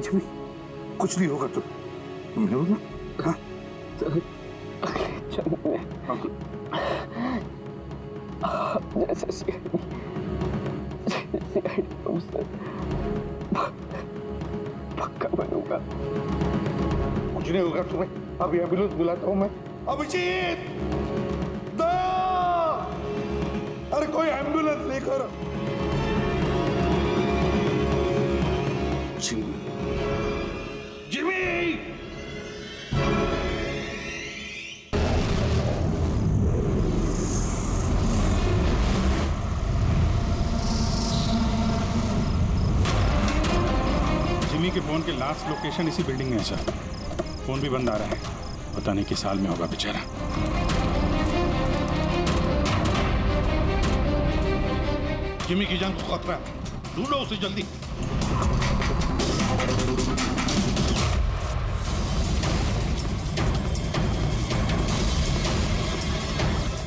Jimmy, कुछ नहीं होगा तुम हो ना? जैसे सीआईडी ऑफिसर पक्का बनूंगा। कुछ नहीं होगा तुम्हें। अभी एम्बुलेंस बुलाता हूं मैं। अभिजीत, अरे कोई एम्बुलेंस लेकर। Jimmy, Jimmy! जिमी के फोन के लास्ट लोकेशन इसी बिल्डिंग में है सर। फोन भी बंद आ रहा है, पता नहीं किस हाल में होगा बेचारा। जिमी की जान को खतरा है, ढूंढो उसे जल्दी।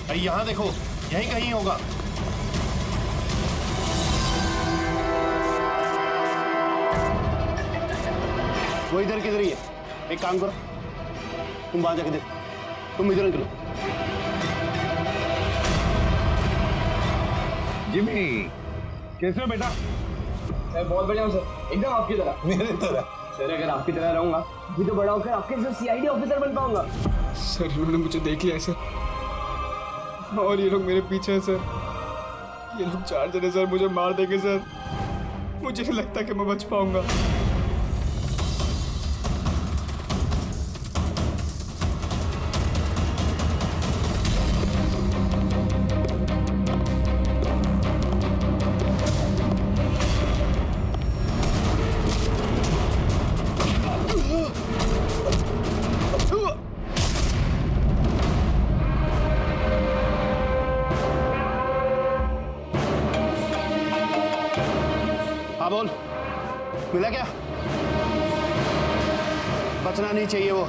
भाई यहाँ देखो, यहीं कहीं होगा। वो इधर किधर ही है। एक काम करो, तुम वहां जाके देखो, तुम इधर निकलो। जिमी, कैसे हो बेटा? सर बहुत बढ़िया हूँ सर, एकदम आपकी तरह। मेरे तरह? सर अगर आपकी तरह रहूंगा अभी तो बड़ा होकर आपके जैसे सीआईडी ऑफिसर बन पाऊंगा। सर इन्होंने मुझे देख लिया है सर, और ये लोग मेरे पीछे हैं सर। ये लोग 4 जने सर मुझे मार देंगे सर। मुझे नहीं लगता कि मैं बच पाऊंगा। हाँ बोल, मिला क्या? बचना नहीं चाहिए वो।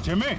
Jimmy,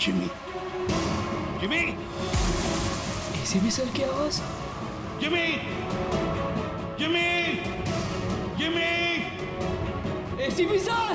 Jimmy, Jimmy, ACP sir की आवाज। Jimmy, Jimmy, Jimmy! ACP sir!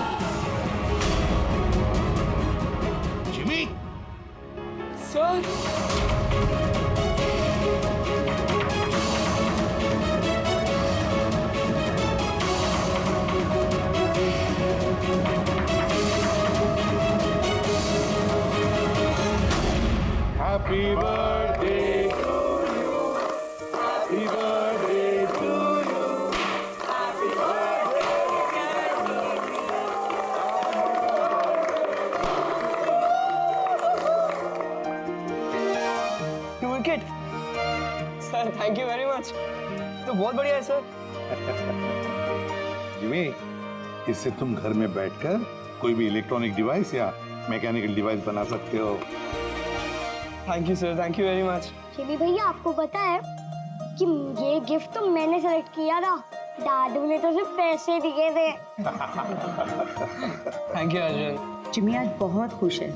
Happy birthday to you, happy birthday to you, happy tool kit sir, thank you very much. तो बहुत बढ़िया है सर। जिमी, इससे तुम घर में बैठकर कोई भी इलेक्ट्रॉनिक डिवाइस या मैकेनिकल डिवाइस बना सकते हो। Thank you sir, thank you very much. Chimi भैया, आपको पता है कि ये गिफ्ट तो मैंने सेलेक्ट किया था, दादू ने तो सिर्फ पैसे दिए थे। Thank you Arjun. चिमी आज बहुत खुश है।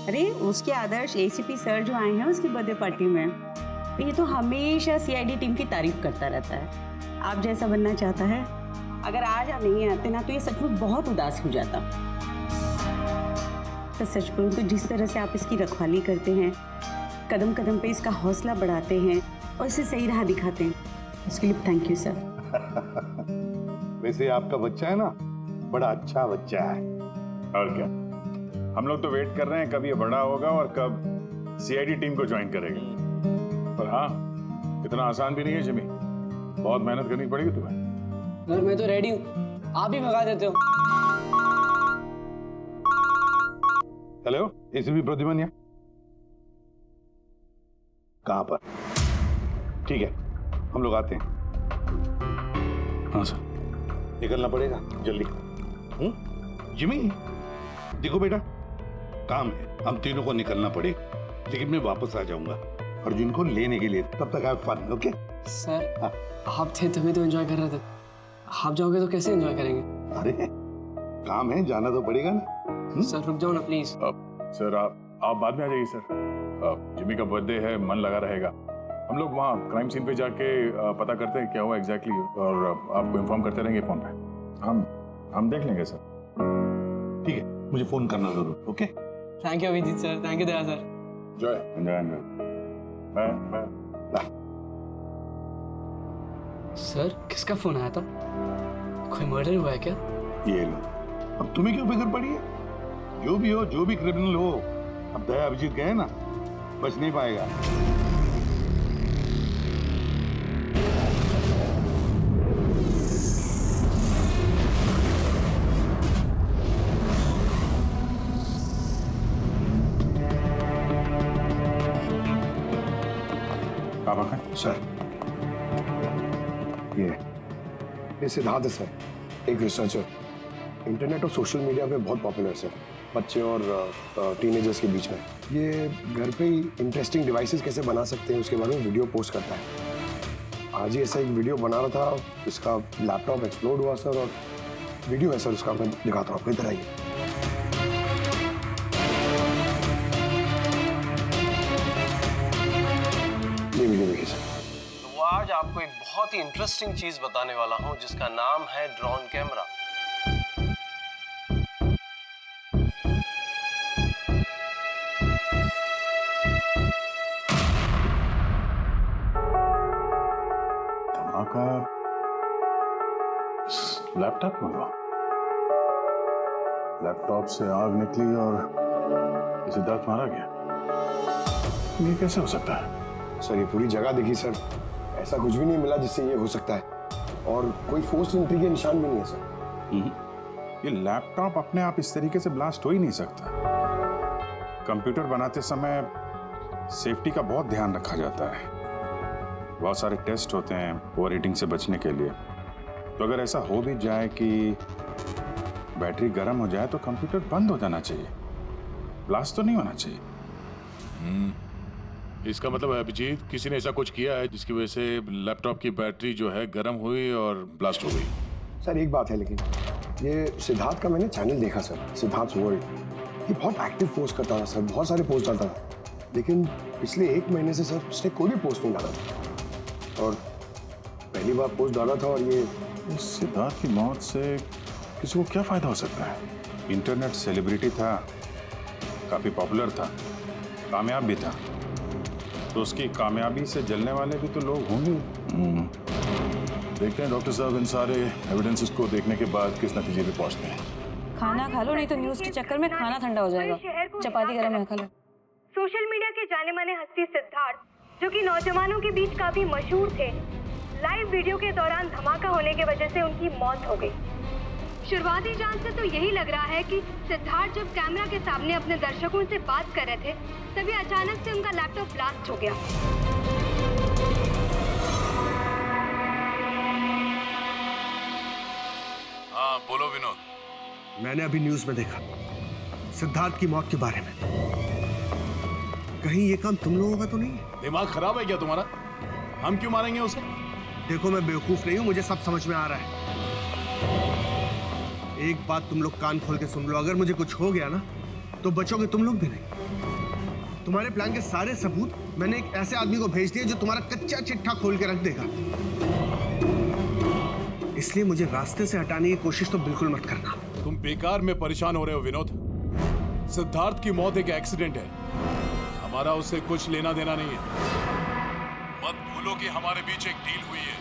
अरे उसके आदर्श एसीपी सर जो आए हैं उसकी बर्थडे पार्टी में, तो ये तो हमेशा सीआईडी टीम की तारीफ करता रहता है। आप जैसा बनना चाहता है। अगर आज आप नहीं आते ना तो ये सच में बहुत उदास हो जाता। तो सच बोलूं तो जिस तरह से आप इसकी रखवाली करते हैं, कदम कदम पे इसका हौसला बढ़ाते हैं और इसे सही राह दिखाते हैं, उसके लिए थैंक यू सर। वैसे आपका बच्चा है ना, बड़ा अच्छा बच्चा है। और क्या, हम लोग तो वेट कर रहे हैं कब ये बड़ा होगा और कब सीआईडी टीम को ज्वाइन करेगा। पर हाँ, इतना आसान भी नहीं है जिमी, बहुत मेहनत करनी पड़ेगी तुम्हें। सर मैं तो रेडी हूँ, आप ही भगा देते हो। हेलो, एसीपी प्रद्युमन यहाँ? कहाँ पर? ठीक है, हम लोग आते हैं। हाँ सर। निकलना पड़ेगा जल्दी। जिमी, देखो बेटा, काम है, हम तीनों को निकलना पड़े, लेकिन मैं वापस आ जाऊंगा अर्जुन को लेने के लिए। तब तक आप फन। ओके सर, आप थे तभी तो एंजॉय कर रहे थे, आप जाओगे तो कैसे एंजॉय करेंगे? अरे काम है, जाना तो पड़ेगा ना। सर रुक जाओ ना प्लीज। सर आप बाद में आ जाइए सर। जिमी का बर्थडे है, मन लगा रहेगा। हम लोग वहाँ क्राइम सीन पे जाके पता करते हैं क्या हुआ एग्जैक्टली, और आपको इन्फॉर्म करते रहेंगे फोन पे। हम देख लेंगे सर। ठीक है, मुझे फोन करना जरूर। Okay, thank you Abhijeet sir, thank you Daya sir. Enjoy. Bye. Sir किसका फोन आया था? कोई मर्डर हुआ है क्या? ये लो, अब तुम्हें क्यों फिक्र पड़ी है? जो भी हो, जो भी क्रिमिनल हो, अब दया अभिजीत गए ना, बच नहीं पाएगा। सर, ये सिद्धार्थ है सर, एक रिसर्चर, इंटरनेट और सोशल मीडिया पे बहुत पॉपुलर सर, बच्चे और टीनेजर्स के बीच में। ये घर पे ही इंटरेस्टिंग डिवाइसेस कैसे बना सकते हैं उसके बारे में वीडियो पोस्ट करता है। आज ही ऐसा एक वीडियो बना रहा था, इसका लैपटॉप एक्सप्लोड हुआ सर, और वीडियो है सर उसका, मैं दिखाता हूँ आपको, इधर आइए। ये वीडियो देखिए सर। तो आज आपको एक बहुत ही इंटरेस्टिंग चीज बताने वाला हूं जिसका नाम है ड्रोन कैमरा। धमाका लैपटॉप में हुआ। लैपटॉप से आग निकली और सिद्धार्थ मारा गया। ये कैसे हो सकता है? सर ये पूरी जगह देखी सर, ऐसा कुछ भी नहीं मिला जिससे ये हो सकता है, और कोई फोर्स एंट्री के निशान भी नहीं है सर। ये लैपटॉप अपने आप इस तरीके से ब्लास्ट हो ही नहीं सकता। कंप्यूटर बनाते समय सेफ्टी का बहुत ध्यान रखा जाता है, बहुत सारे टेस्ट होते हैं ओवर हीटिंग से बचने के लिए। तो अगर ऐसा हो भी जाए कि बैटरी गर्म हो जाए तो कंप्यूटर बंद हो जाना चाहिए, ब्लास्ट तो नहीं होना चाहिए। इसका मतलब है अभिजीत, किसी ने ऐसा कुछ किया है जिसकी वजह से लैपटॉप की बैटरी जो है गर्म हुई और ब्लास्ट हो गई। सर एक बात है, लेकिन ये सिद्धार्थ का मैंने चैनल देखा सर, सिद्धार्थ वर्ल्ड, ये बहुत एक्टिव पोस्ट करता था सर, बहुत सारे पोस्ट डालता था, लेकिन पिछले 1 महीने से सर उसने कोई भी पोस्ट नहीं डाला था, और पहली बार पोस्ट डाला था। और ये सिद्धार्थ की मौत से किसी को क्या फायदा हो सकता है? इंटरनेट सेलिब्रिटी था, काफी पॉपुलर था, कामयाब भी था, तो उसकी कामयाबी से जलने वाले भी तो लोग होंगे। देखते हैं डॉक्टर साहब इन सारे एविडेंसेस को देखने के बाद किस नतीजे पे पहुंचते हैं। खाना खा लो, नहीं तो न्यूज के चक्कर में खाना ठंडा हो जाएगा। चपाती गरम है, खा लो। सोशल मीडिया के जाने माने हस्ती सिद्धार्थ, जो कि नौजवानों के बीच काफी मशहूर थे, लाइव वीडियो के दौरान धमाका होने की वजह से उनकी मौत हो गई। शुरुआती जांच से तो यही लग रहा है कि सिद्धार्थ जब कैमरा के सामने अपने दर्शकों से बात कर रहे थे, तभी अचानक से उनका लैपटॉप ब्लास्ट हो गया। हाँ बोलो विनोद। मैंने अभी न्यूज में देखा सिद्धार्थ की मौत के बारे में। कहीं ये काम तुम लोगों का तो नहीं है? दिमाग खराब है क्या तुम्हारा? हम क्यों मारेंगे उसे? देखो मैं बेवकूफ नहीं हूं, मुझे सब समझ में आ रहा है। एक बात तुम लोग कान खोल के सुन लो, अगर मुझे कुछ हो गया ना तो बचोगे तुम लोग भी नहीं। तुम्हारे प्लान के सारे सबूत मैंने एक ऐसे आदमी को भेज दिए जो तुम्हारा कच्चा चिट्ठा खोल के रख देगा। इसलिए मुझे रास्ते से हटाने की कोशिश तो बिल्कुल मत करना। तुम बेकार में परेशान हो रहे हो विनोद। सिद्धार्थ की मौत एक एक्सीडेंट है, हमारा उससे कुछ लेना देना नहीं है। मत भूलो कि हमारे बीच एक डील हुई है।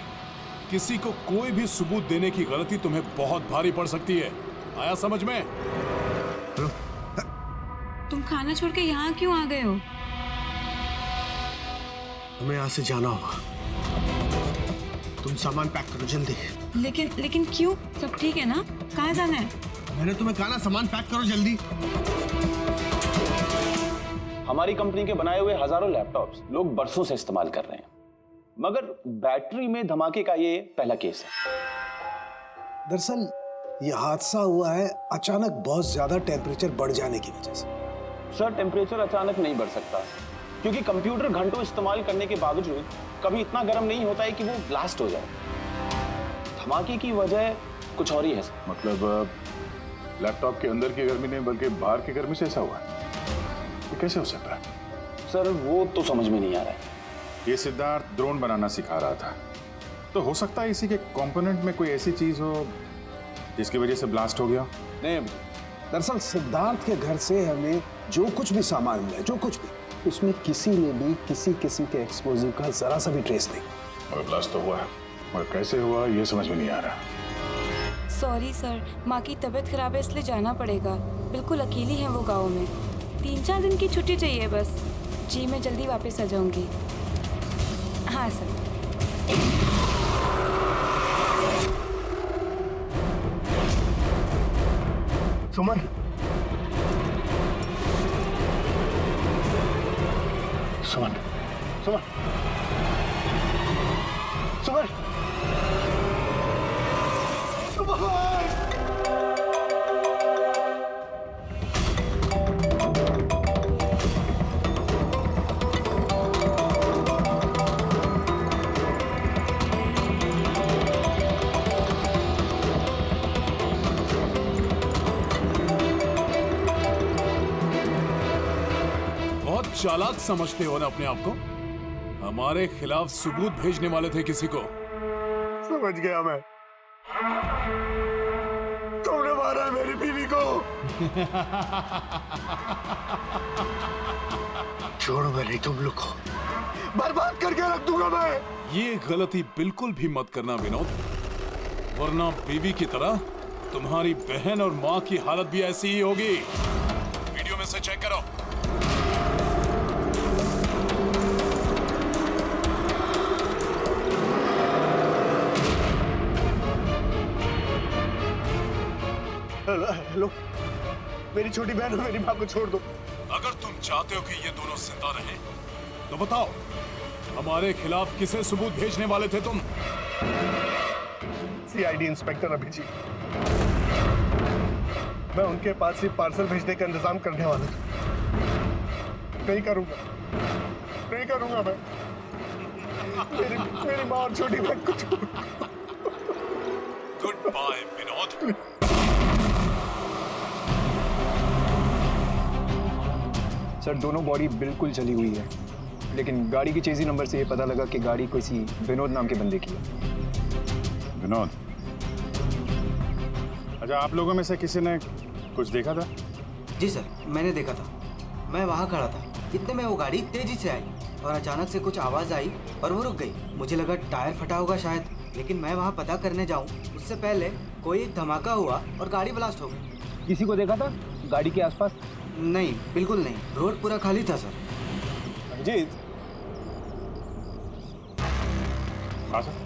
किसी को कोई भी सबूत देने की गलती तुम्हें बहुत भारी पड़ सकती है। आया समझ में? तुम खाना छोड़ के यहाँ क्यों आ गए हो? हमें यहाँ से जाना होगा। तुम सामान पैक करो जल्दी। लेकिन क्यों? सब ठीक है ना? कहाँ जाना है? मैंने तुम्हें कहा ना, सामान पैक करो जल्दी। हमारी कंपनी के बनाए हुए हजारों लैपटॉप्स लोग बरसों से इस्तेमाल कर रहे हैं, मगर बैटरी में धमाके का ये पहला केस है। दरअसल ये हादसा हुआ है अचानक बहुत ज्यादा टेम्परेचर बढ़ जाने की वजह से। सर टेम्परेचर अचानक नहीं बढ़ सकता, क्योंकि कंप्यूटर घंटों इस्तेमाल करने के बावजूद कभी इतना गर्म नहीं होता है कि वो ब्लास्ट हो जाए। धमाके की वजह कुछ और ही है। मतलब लैपटॉप के अंदर की गर्मी नहीं बल्कि बाहर की गर्मी से ऐसा हुआ? ये कैसे हो सकता है? सर वो तो समझ में नहीं आ रहा है। ये सिद्धार्थ ड्रोन बनाना सिखा रहा था, तो हो सकता है इसी के कंपोनेंट में कोई ऐसी चीज हो जिसकी वजह से ब्लास्ट हो गया। नहीं, दरअसल सिद्धार्थ के घर से हमें जो कुछ भी सामान मिला, जो कुछ भी, उसमें किसी ने भी किसी किस्म के एक्सप्लोजिव का जरा सा भी ट्रेस नहीं। और ब्लास्ट तो हुआ है, और कैसे हुआ ये समझ में नहीं आ रहा। सॉरी सर, माँ की तबीयत खराब है इसलिए जाना पड़ेगा। बिल्कुल अकेली हैं वो गाँव में। 3-4 दिन की छुट्टी चाहिए बस। जी मैं जल्दी वापस आ जाऊंगी। हाँ सर। सुमन, सुमन, सुमन, सुमन, चालाक समझते हो ना अपने आप को? हमारे खिलाफ सबूत भेजने वाले थे किसी को। समझ गया मैं। तुमने मारा है मेरी बीवी को। छोड़ो मैं नहीं तुम लोग को, बर्बाद करके रख दूंगा मैं। ये गलती बिल्कुल भी मत करना विनोद, वरना बीवी की तरह तुम्हारी बहन और माँ की हालत भी ऐसी ही होगी। वीडियो में से चेक करो। हेलो, मेरी छोटी बहन और मेरी माँ को छोड़ दो। अगर तुम चाहते हो कि ये दोनों जिंदा रहें, तो बताओ हमारे खिलाफ किसे सबूत भेजने वाले थे तुम? CID inspector Abhijeet. मैं उनके पास सिर्फ पार्सल भेजने का इंतजाम करने वाला था। नहीं करूंगा, नहीं करूंगा मैं। मेरी माँ और छोटी बहन को छोड़। Good bye Vinod. सर दोनों बॉडी बिल्कुल जली हुई है, लेकिन गाड़ी की चेजी नंबर से ये पता लगा कि गाड़ी किसी विनोद नाम के बंदे की है। विनोद, अच्छा आप लोगों में से किसी ने कुछ देखा था? जी सर, मैंने देखा था। मैं वहाँ खड़ा था, इतने में वो गाड़ी तेजी से आई और अचानक से कुछ आवाज़ आई और वो रुक गई। मुझे लगा टायर फटा होगा शायद, लेकिन मैं वहाँ पता करने जाऊँ उससे पहले कोई एक धमाका हुआ और गाड़ी ब्लास्ट हो गई। किसी को देखा था गाड़ी के आसपास? नहीं, बिल्कुल नहीं, रोड पूरा खाली था सर। रंजीत, हाँ सर।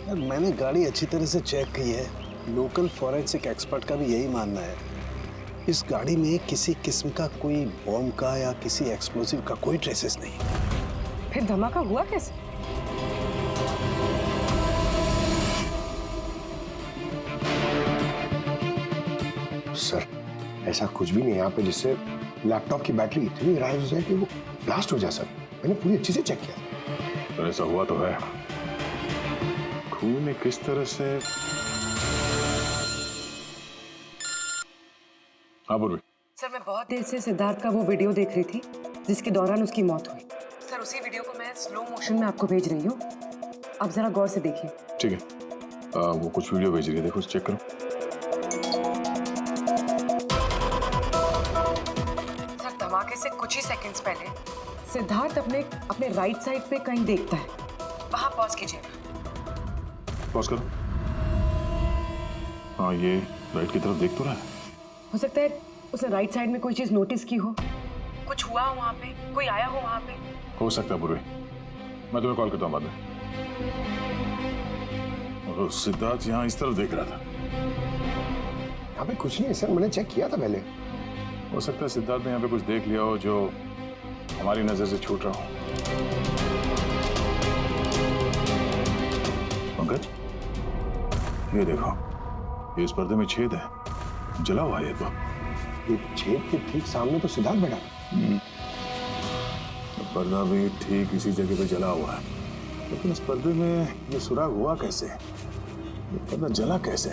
यार मैंने गाड़ी अच्छी तरह से चेक की है। लोकल फॉरेंसिक एक्सपर्ट का भी यही मानना है, इस गाड़ी में किसी किस्म का कोई बॉम्ब का या किसी एक्सप्लोसिव का कोई ट्रेसेस नहीं। फिर धमाका हुआ कैसे? सर ऐसा कुछ भी नहीं है यहाँ पे जिससे लैपटॉप की बैटरी इतनी राइज हो जाए कि वो ब्लास्ट हो जाए। सर मैंने पूरी अच्छी से चेक किया। तो ऐसा हुआ तो है। खून ने किस तरह से? हाँ बोल। सर मैं बहुत देर से सिद्धार्थ का वो वीडियो देख रही थी जिसके दौरान उसकी मौत हुई। सर उसी वीडियो को मैं स्लो मोशन में आपको भेज रही हूँ, आप जरा गौर से देखिए। ठीक है, वो कुछ वीडियो भेज रही है, देखो चेक करो। सर धमाके से कुछ ही सेकंड्स पहले सिद्धार्थ अपने राइट साइड पे कहीं देखता है, वहां पॉज कीजिए। पॉज करो। हाँ ये राइट की तरफ देख तो रहा है। हो सकता है उसने राइट साइड में कोई चीज नोटिस की हो, कुछ हुआ हो वहां पे, कोई आया हो वहां पे। हो सकता है पूर्वी, मैं तुम्हें कॉल करता हूँ बाद में। और सिद्धार्थ यहाँ इस तरफ देख रहा था। यहाँ पे कुछ नहीं है सर, मैंने चेक किया था पहले। हो सकता है सिद्धार्थ ने यहाँ पे कुछ देख लिया हो जो हमारी नजर से छूट रहा हो। पंकज ये देखो, ये इस पर्दे में छेद है, जला हुआ है। तो ये छेद के ठीक सामने तो सिद्धार्थ बैठा है। पर्दा भी ठीक इसी जगह पे जला हुआ है, लेकिन इस पर्दे में ये सुराग हुआ कैसे? ये पर्दा जला कैसे?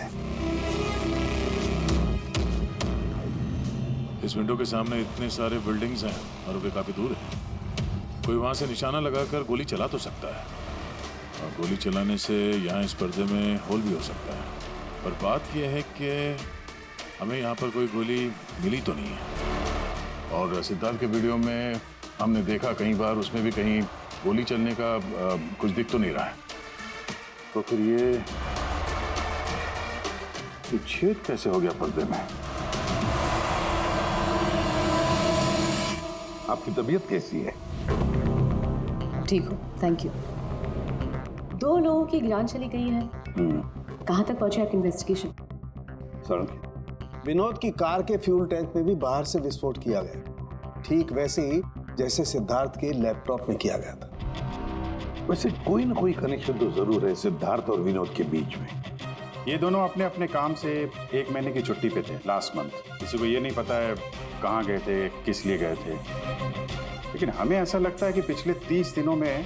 इस विंडो के सामने इतने सारे बिल्डिंग्स हैं और वे काफी दूर है। कोई वहां से निशाना लगाकर गोली चला तो सकता है, और गोली चलाने से यहाँ इस पर्दे में होल भी हो सकता है। पर बात यह है कि हमें यहाँ पर कोई गोली मिली तो नहीं है। और सिद्धार्थ के वीडियो में हमने देखा कई बार, उसमें भी कहीं गोली चलने का कुछ दिख तो नहीं रहा है। तो फिर ये छेद कैसे हो गया पर्दे में? आपकी तबीयत कैसी है? ठीक हो, थैंक यू। 2 लोगों की जान चली गई है। कहाँ तक पहुंचे आपकी इन्वेस्टिगेशन? सर विनोद की कार के फ्यूल टैंक में भी बाहर से विस्फोट किया गया, ठीक वैसे ही जैसे सिद्धार्थ के लैपटॉप में किया गया था। वैसे कोई ना कोई कनेक्शन तो जरूर है सिद्धार्थ और विनोद के बीच में। ये दोनों अपने अपने काम से 1 महीने की छुट्टी पे थे लास्ट मंथ। किसी को ये नहीं पता है कहाँ गए थे, किस लिए गए थे, लेकिन हमें ऐसा लगता है कि पिछले 30 दिनों में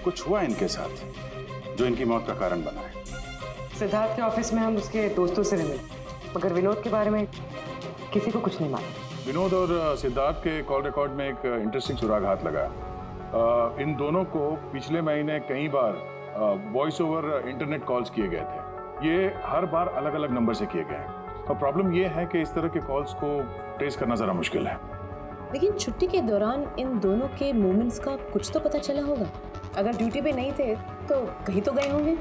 कुछ हुआ इनके साथ जो इनकी मौत का कारण बना है। सिद्धार्थ के ऑफिस में हम उसके दोस्तों से मिले, मगर विनोद के बारे में किसी को कुछ नहीं मालूम। विनोद और सिद्धार्थ के कॉल रिकॉर्ड में एक इंटरेस्टिंग सुराग हाथ लगा। इन दोनों को पिछले महीने कई बार वॉइस ओवर इंटरनेट कॉल्स किए गए थे। ये हर बार अलग अलग नंबर से किए गए, और प्रॉब्लम ये है कि इस तरह के कॉल्स को ट्रेस करना जरा मुश्किल है। लेकिन छुट्टी के दौरान इन दोनों के मूवमेंट्स का कुछ तो पता चला होगा। अगर ड्यूटी पे नहीं थे तो कहीं तो गए होंगे।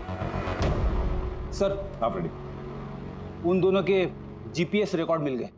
सर आप रेडी? उन दोनों के जीपीएस रिकॉर्ड मिल गए।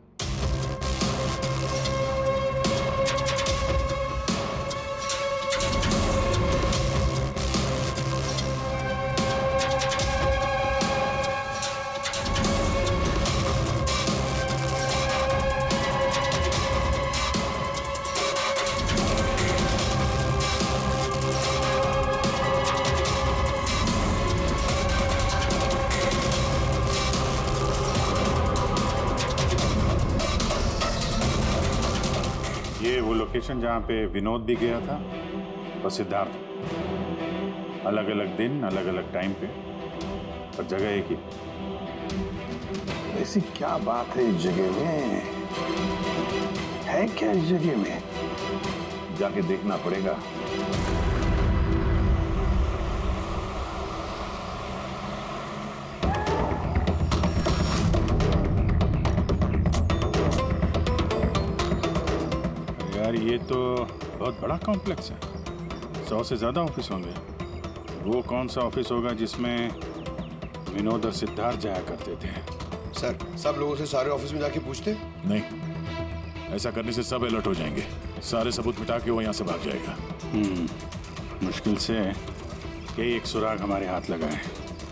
लोकेशन जहाँ पे विनोद भी गया था और सिद्धार्थ, अलग अलग दिन अलग अलग टाइम पे, पर जगह एक ही। ऐसी क्या बात है इस जगह में? है क्या इस जगह में? जाके देखना पड़ेगा। यार ये तो बहुत बड़ा कॉम्प्लेक्स है, 100 से ज्यादा ऑफिस होंगे। वो कौन सा ऑफिस होगा जिसमें विनोद और सिद्धार्थ जाया करते थे? सर, सब लोगों से सारे ऑफिस में जाके पूछते? नहीं, ऐसा करने से सब अलर्ट हो जाएंगे, सारे सबूत मिटा के वो यहाँ से भाग जाएगा। मुश्किल से यही एक सुराग हमारे हाथ लगा है।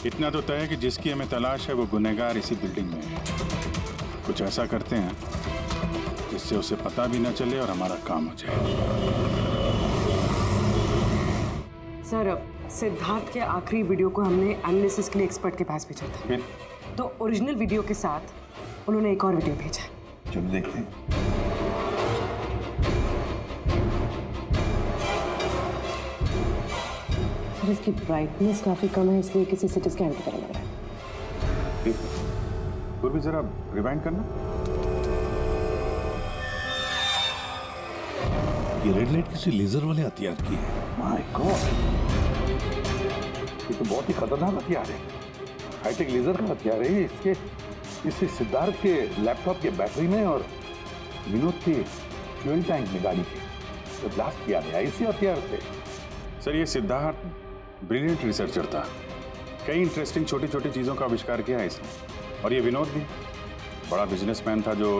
इतना तो तय है कि जिसकी हमें तलाश है वो गुनहगार इसी बिल्डिंग में है। कुछ ऐसा करते हैं जिससे उसे पता भी न चले और हमारा काम हो जाए। सर, सिद्धार्थ के आखिरी वीडियो को हमने एनालिसिस के लिए एक्सपर्ट के पास भेजा था। फिर? तो ओरिजिनल वीडियो के साथ उन्होंने एक और वीडियो भेजा। चलो देखते हैं। सर, इसकी ब्राइटनेस काफी कम है, इसलिए किसी सिटी स्कैन की तरह लग रहा है। पूर्वी जरा रिवाइंड करना। ये रेड लाइट किसी लेजर वाले हथियार की है। माय गॉड, ये तो बहुत ही खतरनाक हथियार है। हाईटेक लेजर का हथियार है। इससे सिद्धार्थ के लैपटॉप के बैटरी में और विनोद के फ्यूल टैंक में गाड़ी के तो ब्लास्ट किया गया इसी हथियार से। सर, ये सिद्धार्थ ब्रिलियंट रिसर्चर था। कई इंटरेस्टिंग छोटी छोटी चीज़ों का आविष्कार किया है इसने। और ये विनोद भी बड़ा बिजनेसमैन था जो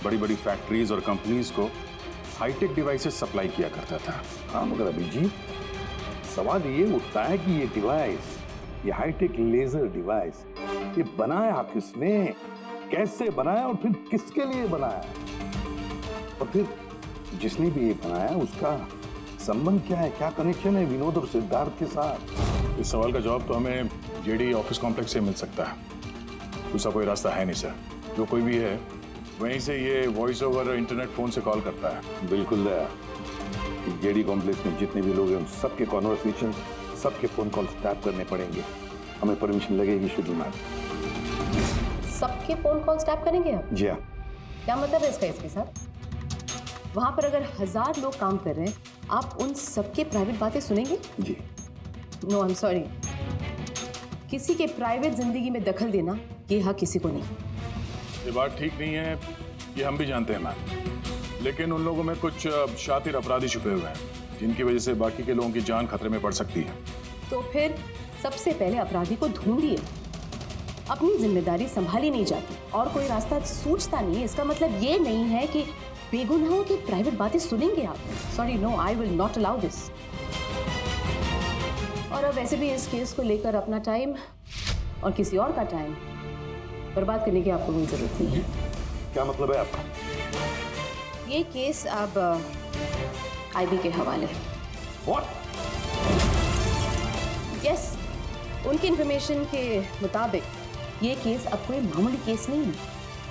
बड़ी बड़ी फैक्ट्रीज और कंपनीज को हाईटेक डिवाइसेस सप्लाई किया करता था। हाँ, मगर अभिजीत, सवाल ये उठता है कि ये डिवाइस, ये हाईटेक लेजर डिवाइस, ये बनाया किसने, कैसे बनाया और फिर किसके लिए बनाया, और फिर जिसने भी ये बनाया उसका संबंध क्या है, क्या कनेक्शन है विनोद और सिद्धार्थ के साथ? इस सवाल का जवाब तो हमें जेडी ऑफिस कॉम्प्लेक्स से मिल सकता है। दूसरा कोई रास्ता है नहीं सर। जो कोई भी है वहीं से ये वॉइस ओवर इंटरनेट फोन से कॉल करता है। बिल्कुल दया, जेडी कॉम्प्लेक्स में जितने भी लोग हैं सबके कॉन्वर्सेशन, सबके फोन कॉल टैप करने पड़ेंगे। हमें परमिशन लगेगी शेड्यूल मैम। सबके फोन कॉल टैप करेंगे आप? जी हाँ। क्या मतलब है इसके साथ? वहां पर अगर 1000 लोग काम कर रहे हैं, आप उन सबके प्राइवेट बातें सुनेंगे? जी। नो, आई एम सॉरी, किसी के प्राइवेट जिंदगी में दखल देना ये हक किसी को नहीं। ये बात ठीक नहीं है, ये हम भी जानते हैं मैम, लेकिन उन लोगों में कुछ शातिर अपराधी छुपे हुए हैं जिनकी वजह से बाकी के लोगों की जान खतरे में पड़ सकती है। तो फिर सबसे पहले अपराधी को ढूंढिए। अपनी जिम्मेदारी संभाली नहीं जाती और कोई रास्ता सूझता नहीं, इसका मतलब ये नहीं है कि बेगुनाहों की प्राइवेट बातें सुनेंगे आप। Sorry, no, I will not allow this. और अब वैसे भी इस केस को लेकर अपना टाइम और किसी और का टाइम बर्बाद करने की आपको कोई जरूरत नहीं है। क्या मतलब है आपका? ये केस अब आईबी के हवाले है। What? यस, उनकी इंफॉर्मेशन के मुताबिक ये केस अब कोई मामूली केस नहीं है।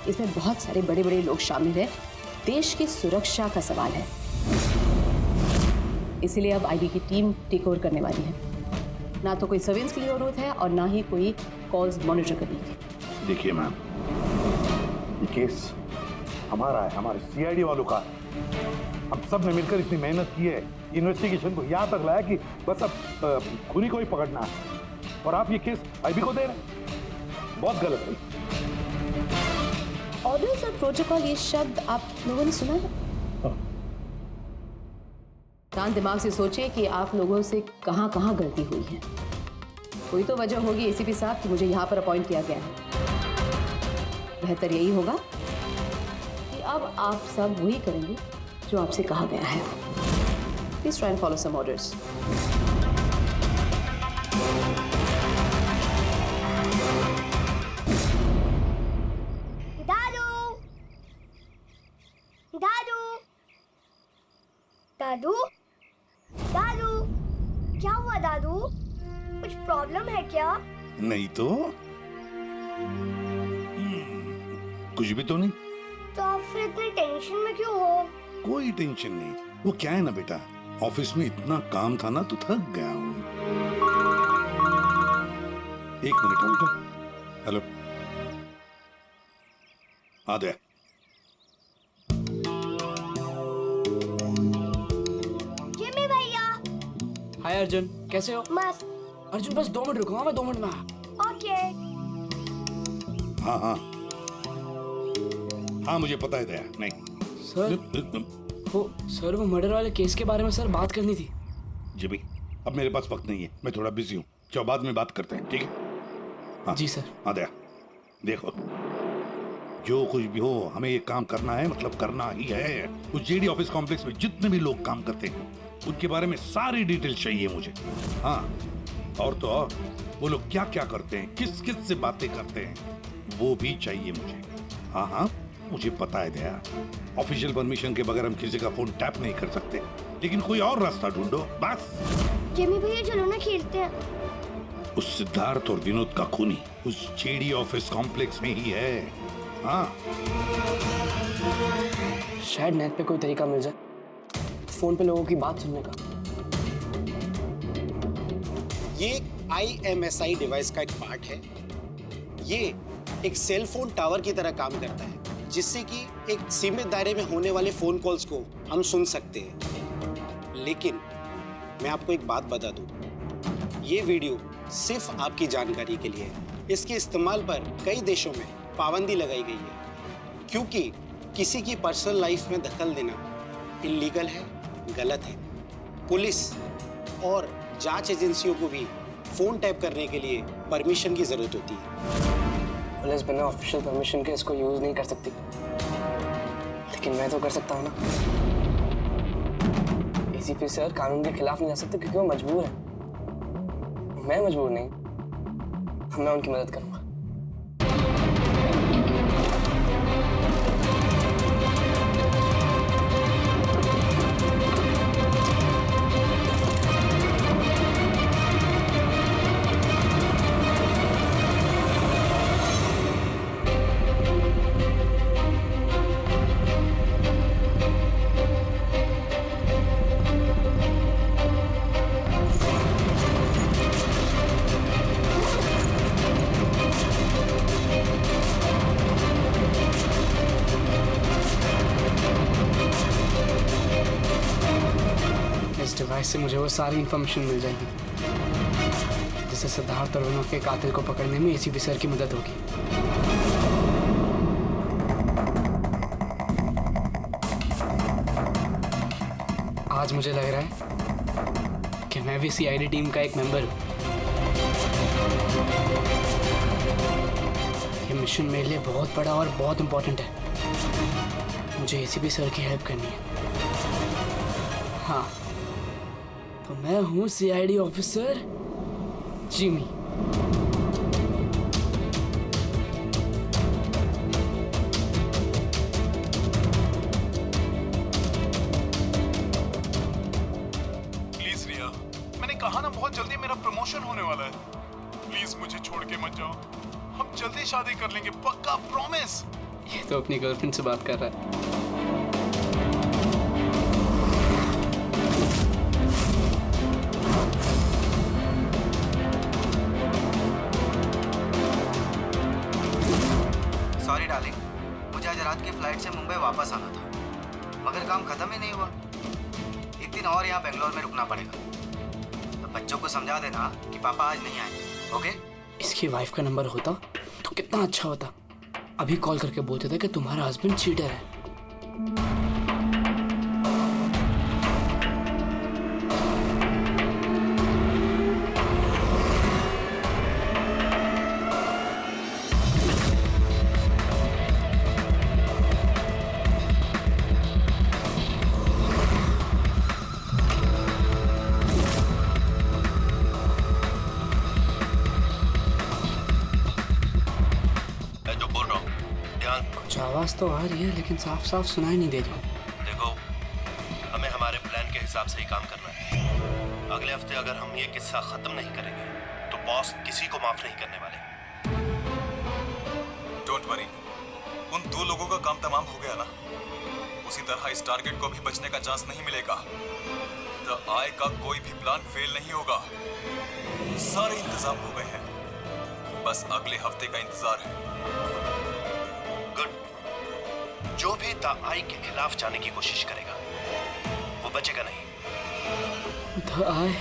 इसमें बहुत सारे बड़े बड़े लोग शामिल हैं। देश की सुरक्षा का सवाल है, इसीलिए अब आईबी की टीम टेक ओवर करने वाली है। ना तो कोई सर्वेलेंस की जरूरत है और ना ही कोई कॉल्स मॉनिटर करने की। देखिए मैम, ये केस हमारा है, हमारे सीआईडी वालों का। हम सब ने मिलकर इतनी मेहनत की है, इन्वेस्टिगेशन को यहाँ तक लाया कि बस अब खुनी को ही पकड़ना है, और आप ये केस आईबी को दे रहे हैं। बहुत गलत है। ऑर्डर्स और प्रोटोकॉल, ये शब्द आप लोगों ने सुना है? शांत दिमाग से सोचिए कि आप लोगों से कहाँ कहाँ गलती हुई है। कोई तो वजह होगी एसीपी साहब कि मुझे यहाँ पर अपॉइंट किया गया है। बेहतर यही होगा कि अब आप सब वही करेंगे जो आपसे कहा गया है। Please try and follow some orders. दादू, दादू, क्या हुआ दादू? कुछ प्रॉब्लम है क्या? नहीं तो कुछ भी तो नहीं। तो आप फिर इतने टेंशन में क्यों हो? कोई टेंशन नहीं। वो क्या है ना बेटा, ऑफिस में इतना काम था ना तो थक गया हूँ। एक मिनट बेटा। हेलो, आ गया। जिमी भैया। हाय अर्जुन, कैसे हो? मस्त। अर्जुन बस 2 मिनट रुको, मैं 2 मिनट में। ओके। हाँ हाँ हाँ, मुझे पता है दया। नहीं सर, वो मर्डर वाले केस के बारे में सर बात करनी थी। जिमी, अब मेरे पास वक्त नहीं है, मैं थोड़ा बिजी हूँ। चलो बाद में बात करते हैं, ठीक है? हाँ जी सर। हाँ दया, देखो जो कुछ भी हो हमें ये काम करना है, मतलब करना ही है। उस जेडी ऑफिस कॉम्प्लेक्स में जितने भी लोग काम करते हैं उनके बारे में सारी डिटेल चाहिए मुझे। हाँ, और तो और वो लोग क्या क्या करते हैं, किस किस से बातें करते हैं, वो भी चाहिए मुझे। हाँ हाँ मुझे पता है दया, ऑफिशियल परमिशन के बगैर हम किसी का फोन टैप नहीं कर सकते, लेकिन कोई और रास्ता ढूंढो बस। जिमी भैया चलो ना खेलते हैं। उस सिद्धार्थ और विनोद का खूनी उस जेडी ऑफिस कॉम्प्लेक्स में ही है। हाँ शायद नेट पे कोई तरीका मिल जाए फोन पे लोगों की बात सुनने का। ये एक IMSI डिवाइस का एक पार्ट है। ये एक सेल फोन टावर की तरह काम करता है, जिससे कि एक सीमित दायरे में होने वाले फोन कॉल्स को हम सुन सकते हैं। लेकिन मैं आपको एक बात बता दूं, ये वीडियो सिर्फ आपकी जानकारी के लिए है। इसके इस्तेमाल पर कई देशों में पाबंदी लगाई गई है, क्योंकि किसी की पर्सनल लाइफ में दखल देना इल्लीगल है, गलत है। पुलिस और जांच एजेंसियों को भी फोन टैप करने के लिए परमिशन की जरूरत होती है। पुलिस बिना ऑफिशियल परमिशन के इसको यूज नहीं कर सकती, लेकिन मैं तो कर सकता हूँ ना। ACP सर कानून के खिलाफ नहीं जा सकते क्योंकि वो मजबूर है। मैं मजबूर नहीं, मैं उनकी मदद करूंगा। डिवाइस से मुझे वो सारी इंफॉर्मेशन मिल जाएगी जिससे सिद्धार्थ और विनोद के कातिल को पकड़ने में ACP सर की मदद होगी। आज मुझे लग रहा है कि मैं भी CID टीम का एक मेंबर हूँ। ये मिशन मेरे लिए बहुत बड़ा और बहुत इंपॉर्टेंट है। मुझे ACP सर की हेल्प करनी है। हाँ, तो मैं हूँ CID ऑफिसर जिमी। प्लीज रिया, मैंने कहा ना बहुत जल्दी मेरा प्रमोशन होने वाला है। प्लीज मुझे छोड़ के मत जाओ, हम जल्दी शादी कर लेंगे, पक्का, प्रॉमिस। ये तो अपनी गर्लफ्रेंड से बात कर रहा है। सॉरी डार्लिंग, मुझे आज रात की फ्लाइट से मुंबई वापस आना था, मगर काम खत्म ही नहीं हुआ। एक दिन और यहाँ बेंगलोर में रुकना पड़ेगा। तो बच्चों को समझा देना कि पापा आज नहीं आए, ओके? इसकी वाइफ का नंबर होता तो कितना अच्छा होता। अभी कॉल करके बोलते थे कि तुम्हारा हस्बैंड चीटर है। आवाज तो आ रही है लेकिन साफ साफ सुनाई नहीं दे रही। देखो, हमें हमारे प्लान के हिसाब से ही काम करना है। अगले हफ्ते अगर हम ये किस्सा खत्म नहीं करेंगे तो बॉस किसी को माफ नहीं करने वाले। डोंट वरी, उन 2 लोगों का काम तमाम हो गया ना। उसी तरह इस टारगेट को भी बचने का चांस नहीं मिलेगा। द आई का कोई भी प्लान फेल नहीं होगा। सारे इंतजाम हो गए हैं, बस अगले हफ्ते का इंतजार है। जो भी द आई के खिलाफ जाने की कोशिश करेगा वो बचेगा नहीं। द आई?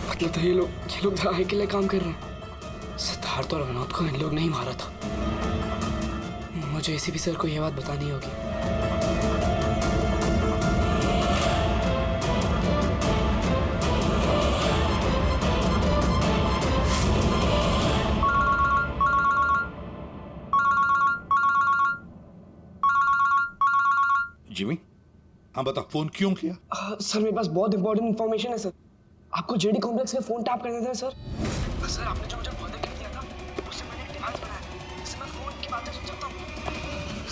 मतलब तो ये लोग द आई के लिए काम कर रहे हैं। सिद्धार्थ और विनोद को इन लोग नहीं मारा था। मुझे ACP सर को ये बात बतानी होगी। जिमी, हाँ बता, फोन क्यों किया? सर मेरे पास बहुत इंपॉर्टेंट इन्फॉर्मेशन है सर। आपको जेडी कॉम्प्लेक्स में फोन टैप करने थे सर। सर आपने जो मुझे वादा किया था उससे मैंने एक डिवाइस बनाया जिससे मैं फोन की बातें सुन सकता हूँ।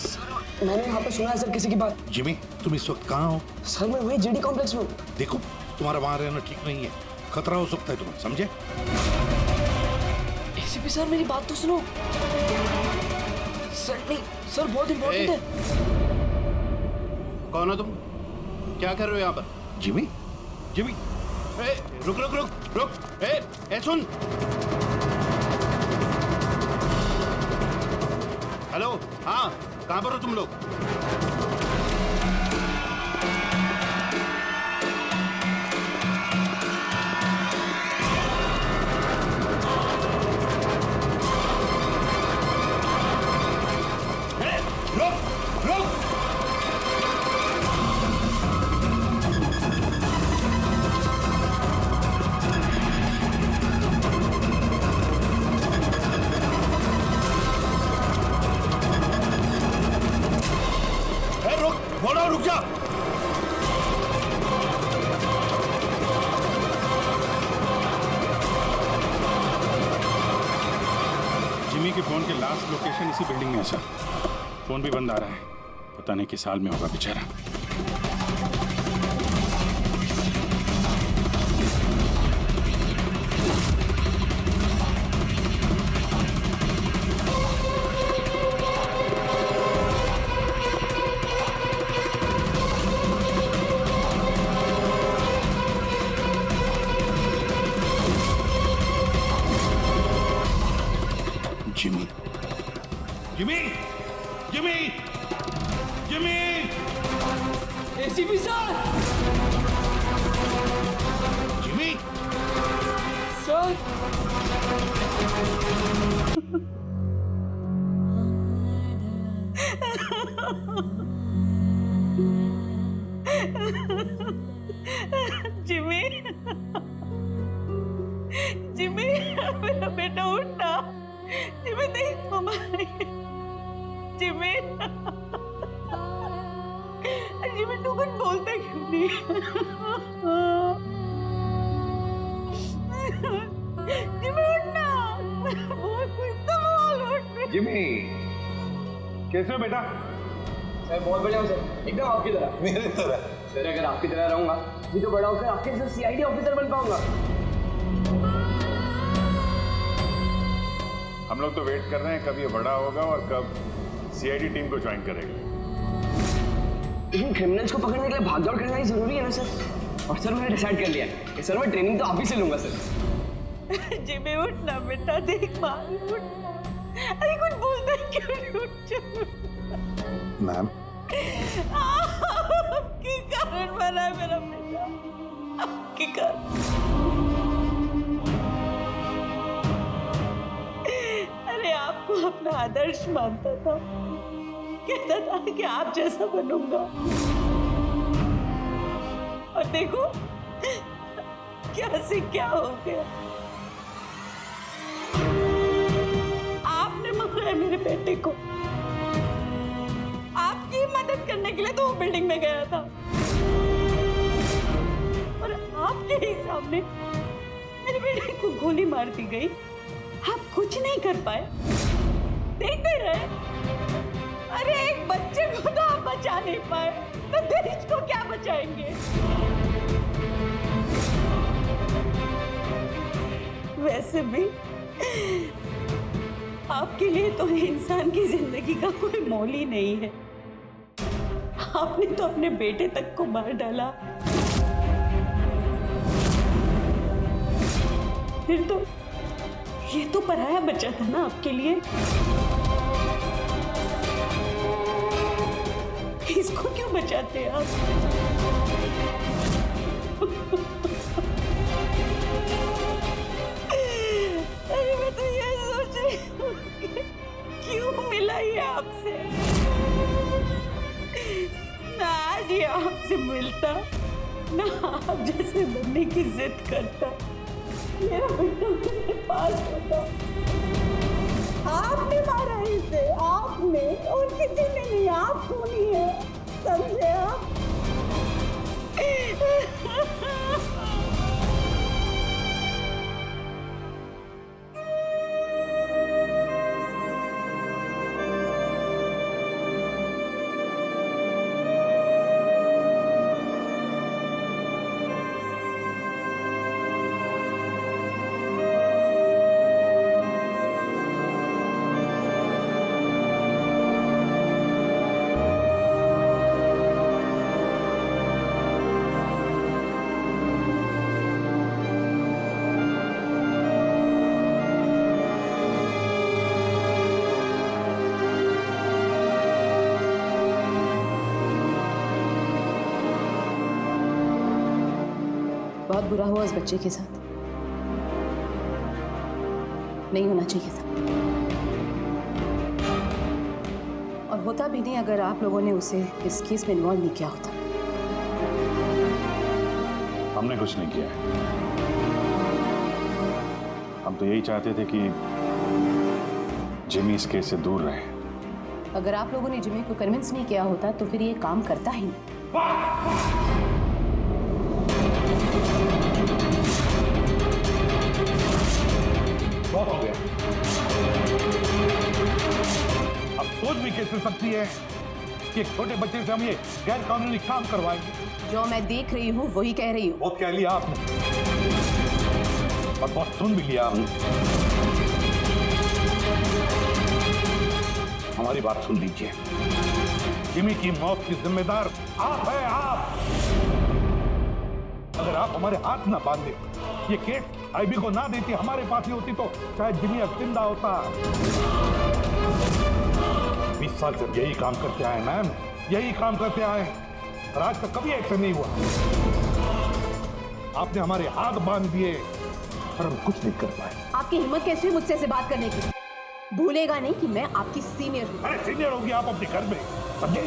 सर मैंने यहाँ पे सुना है सर किसी की बात। जिमी, तुम इस वक्त कहाँ हो? सर मैं वही जेडी कॉम्प्लेक्स में हूँ। देखो, तुम्हारा वहां रहना ठीक नहीं है, खतरा हो सकता है तुम्हें, समझे? एसीपी सर मेरी बात तो सुनो। सर नहीं, सर बहुत इंपॉर्टेंट है। कौन हो तुम? क्या कर रहे हो यहाँ पर? जिमी, जिमी, रुक रुक रुक रुक, ए सुन। हेलो, हाँ कहाँ पर हो तुम लोग? रुक जा। जिमी के फोन के लास्ट लोकेशन इसी बिल्डिंग में है सर। फोन भी बंद आ रहा है, पता नहीं किस हाल में होगा बेचारा। Jimmy, Jimmy, Jimmy, Jimmy, ACP sir. Jimmy, sir. Jimmy, Jimmy, मेरा बेटा उठना। जिमी देख मम्मा आई है। जिमी, जिमी तू कुछ बोलता क्यों नहीं? जिमी उठना, बहुत कुछ तो बोल उठ। जिमी, कैसे हो बेटा? सर बहुत बढ़िया हूँ सर, एकदम आपकी तरह। मेरी तरह? सर अगर आपकी तरह रहूंगा भी तो बड़ा होकर आपके जैसे सीआईडी ऑफिसर बन पाऊंगा। हम लोग तो वेट कर रहे हैं कब ये बड़ा होगा और कब सीआईडी टीम को ज्वाइन करेगा। लेकिन क्रिमिनल्स को पकड़ने के लिए भागदौड़ करना ही जरूरी है ना सर। और सर मैंने डिसाइड कर लिया है कि सर मैं ट्रेनिंग तो आप ही से लूंगा सर। जिमी उठना बेटा, देख मार उठना। अरे कुछ बोलता क्यों नहीं? उठ जा। मैम, आपके कारण मरा है मेरा बेटा, आपके कारण। अरे आपको अपना आदर्श मानता था, कहता था कि आप जैसा बनूंगा, और देखो क्या से क्या हो गया। आपने मारा है मेरे बेटे को। आपकी मदद करने के लिए तो वो बिल्डिंग में गया था, और आपके ही सामने मेरे बेटे को गोली मार दी गई। आप कुछ नहीं कर पाए, देखते रहे। अरे एक बच्चे को तो आप बचा नहीं पाए, तो देश को क्या बचाएंगे? वैसे भी आपके लिए तो इंसान की जिंदगी का कोई मोल ही नहीं है। आपने तो अपने बेटे तक को मार डाला, फिर तो ये तो पराया बच्चा था ना आपके लिए। इसको क्यों बचाते आप? अरे मैं तो ये सोच रही हूँ क्यों मिला ये आपसे। ना आज ये आपसे मिलता, ना आप जैसे बनने की जिद करता, मेरा बेटा मेरे पास होता। आपने मारा इसे, आपने, और किसी ने नहीं। आप खूनी है, समझे बहुत बुरा हुआ उस बच्चे के साथ, नहीं होना चाहिए था। और होता भी नहीं अगर आप लोगों ने उसे इस केस में इन्वॉल्व नहीं किया होता। हमने कुछ नहीं किया है। हम तो यही चाहते थे कि जिमी इस केस से दूर रहे। अगर आप लोगों ने जिमी को कन्विंस नहीं किया होता तो फिर ये काम करता ही नहीं। बहुत हो गया। अब सोच भी कैसे सकती है कि एक छोटे बच्चे से हम ये गैर कानूनी काम करवाएंगे। जो मैं देख रही हूँ वही कह रही हूँ। बहुत कह लिया आपने और बहुत सुन भी लिया आपने। हमारी बात सुन लीजिए। जिमी की मौत की जिम्मेदार आप है, आप। अगर आप हमारे हाथ ना बांधे, ये केस आईबी को ना देती, हमारे पास ही होती, तो शायद जिमी अब जिंदा होता। 20 साल से यही काम करते आए मैम, यही काम करते आए और आज तक कभी एक्शन नहीं हुआ। आपने हमारे हाथ बांध दिए और हम कुछ नहीं कर पाए। आपकी हिम्मत कैसी हुई मुझसे ऐसे बात करने की? भूलेगा नहीं कि मैं आपकी सीनियर हूँ। अरे सीनियर होगी आप अपने घर में, समझे?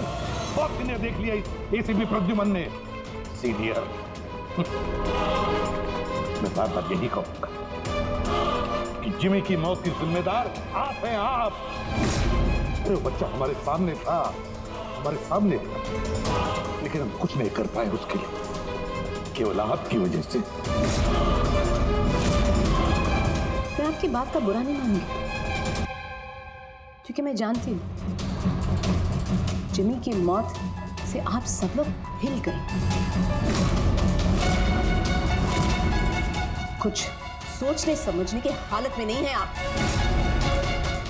बहुत सीनियर देख लिया एसीपी प्रद्युमन ने। सीनियर मैं बार बार यही कहूंगा कि जिमी की मौत की जिम्मेदार आप हैं, आप। अरे वो बच्चा हमारे सामने था, हमारे सामने, लेकिन हम कुछ नहीं कर पाए उसके लिए, केवल आपकी वजह से। मैं आपकी बात का बुरा नहीं मानूंगी, क्योंकि मैं जानती हूँ जिमी की मौत से आप सब लोग हिल गए। कुछ सोचने समझने की हालत में नहीं है आप।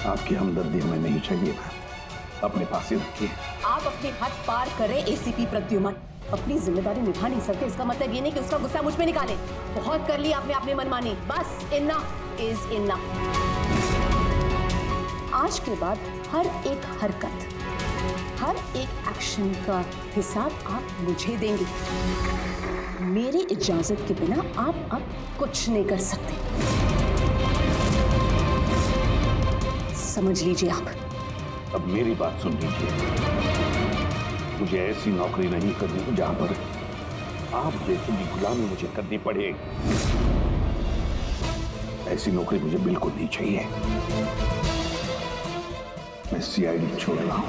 आपकी हमदर्दी हमें नहीं चाहिए ना, अपने पास ही रखिए। आप अपनी हद पार करें एसीपी प्रद्युमन। अपनी जिम्मेदारी निभा नहीं सकते, इसका मतलब ये नहीं कि उसका गुस्सा मुझ पे निकाले। बहुत कर लिया आपने अपनी मनमानी, बस इनफ इज इनफ। आज के बाद हर एक हरकत, हर एक एक्शन का हिसाब आप मुझे देंगे। मेरी इजाजत के बिना आप अब कुछ नहीं कर सकते, समझ लीजिए आप। अब मेरी बात सुन लीजिए। मुझे ऐसी नौकरी नहीं करनी जहां पर आप जैसे की गुलामी मुझे करनी पड़े। ऐसी नौकरी मुझे बिल्कुल नहीं चाहिए। मैं सीआईडी छोड़ रहा हूं।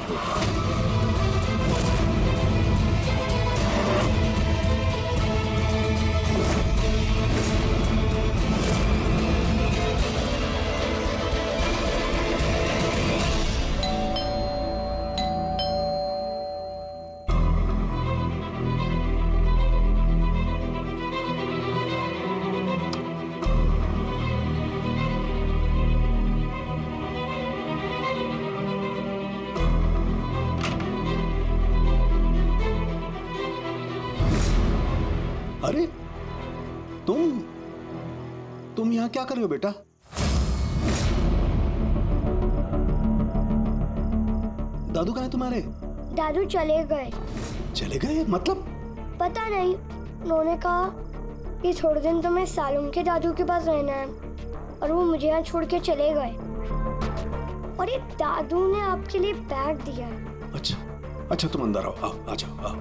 अरे तुम यहाँ क्या कर रहे हो बेटा? दादू कहाँ है तुम्हारे? दादू चले गए। चले गए मतलब? पता नहीं, उन्होंने कहा कि थोड़े दिन तो मैं सालूम के दादू के पास रहना है और वो मुझे यहाँ छोड़ के चले गए। और ये दादू ने आपके लिए बैग दिया है। अच्छा तुम अंदर आओ, आ जाओ, आओ।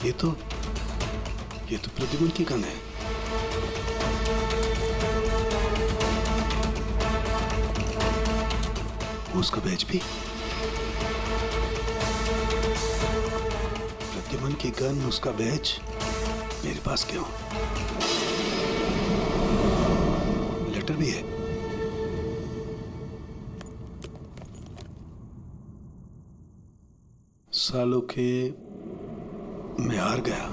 ये तो प्रद्युमन की गन है। उसका बैच भी। प्रद्युमन की गन, उसका बैच मेरे पास क्यों? लेटर भी है। सालों के मैं हार गया।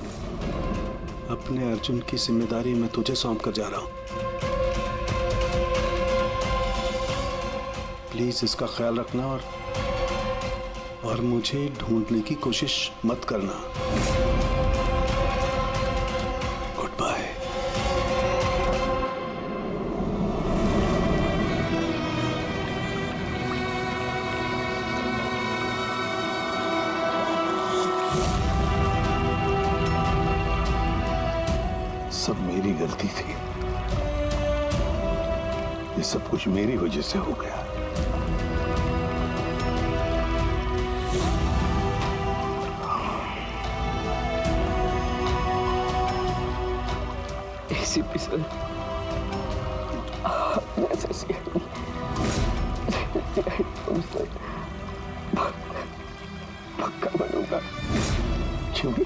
अपने अर्जुन की जिम्मेदारी मैं तुझे सौंप कर जा रहा हूं। प्लीज इसका ख्याल रखना और मुझे ढूंढने की कोशिश मत करना। Good bye. सब मेरी गलती थी। ये सब कुछ मेरी वजह से हो गया। एसीपी सर, पक्का बनूंगा। क्यों भी